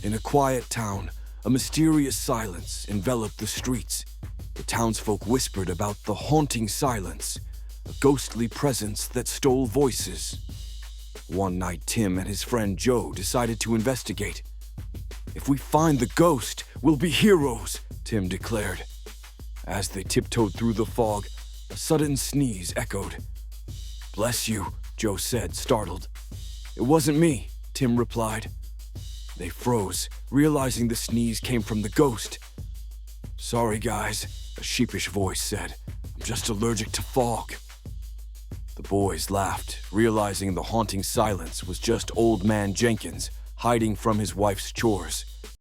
In a quiet town, a mysterious silence enveloped the streets. The townsfolk whispered about the haunting silence, a ghostly presence that stole voices. One night, Tim and his friend Joe decided to investigate. "If we find the ghost, we'll be heroes," Tim declared. As they tiptoed through the fog, a sudden sneeze echoed. "Bless you," Joe said, startled. "It wasn't me," Tim replied. They froze, realizing the sneeze came from the ghost. "Sorry, guys," a sheepish voice said. "I'm just allergic to fog." The boys laughed, realizing the haunting silence was just Old Man Jenkins hiding from his wife's chores.